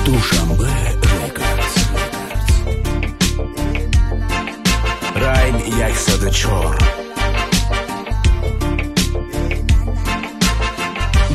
Душанбе Рекордс. Райн 104.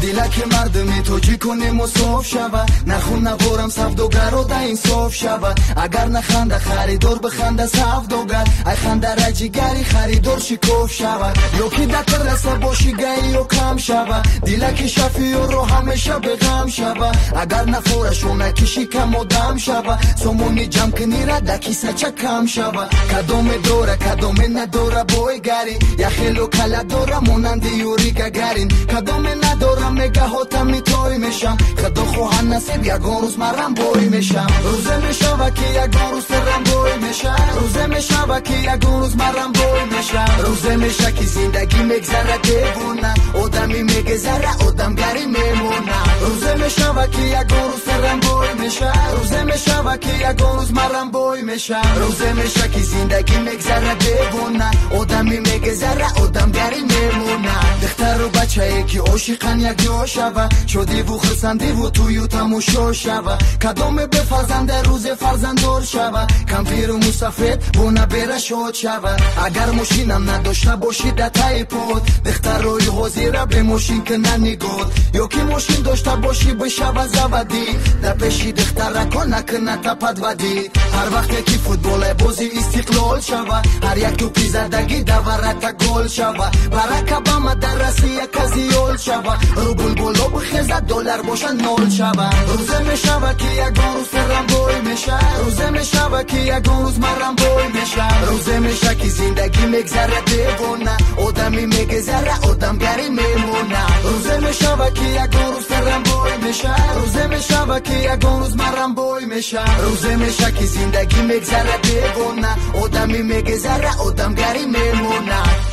دلک مردمی تو جی کنی مصاف شوه نخون نبارم سفدوگر دا انصاف شوه اگر نخنده خریدار بخنده سفدوگر ای خنده را جیگری خریدار شکاف شوه یا که دکر رسه باشی گئی و کم شوه دلک شفی رو همیشه بغم شوه اگر نفورشو نکشی کم و دم شوه سمونی جمع کنی را دکی سچه کم شوه کدام دوره کدام نداره بای گری یخیلو کلا دوره مونند یوری گگرین کدام نداره میگه هاتم میتای میشم خدا خواهن نصیب یگان روز مرم بای میشم روزه میشوه که یگان روز سرم بای میشم روزه میشوه که یگان روز مرم بای میشم روزه میشه که زندگی میگذره دیوونه آدمی میگذره آدمگری میمونه روزه میشوه که یگان روز سرم بای میشم روزه میشوه که یگان روز مرم بای میشم روزه میشه که زندگی میگذره دیوونه آدمی میگذره آدمگری میمونه دختر و بچه که عاشقن یک جا شوه شدی و خرسندی و توی تماشا شوه کدام به فرزنده روز فرزندار شوه کمپیر و مسافرت بونه بره شاد شوه اگر ماشینم نداشته باشی دتای پود دختر روی حاضره به ماشین که ننگود یا که ماشین داشته باشی بشوه زودی در پیشی دختر رکن نکنه تپد ودی هر وقت که فوتبال بازی استقلال شوه هر یک توپی زدگی دورت گل شوه برکه با مدرسی یک ازیال شوه رو بلبلو بخیزه دلار باشه نول شوه روزه میشوه که یگان روز سرم بای میشه روزه میشوه که یگان روز مرم بای میشه روزه میشه که زندگی میگذره دیوونه آدمی میگذره آدمگری میمونه روزه میشوه که یگان روز سرم بای میشه روزه میشوه که یگان روز مرم بای میشه روزه میشه که زندگی میگذره دیوونه آدمی میگذره آدمگری میمونه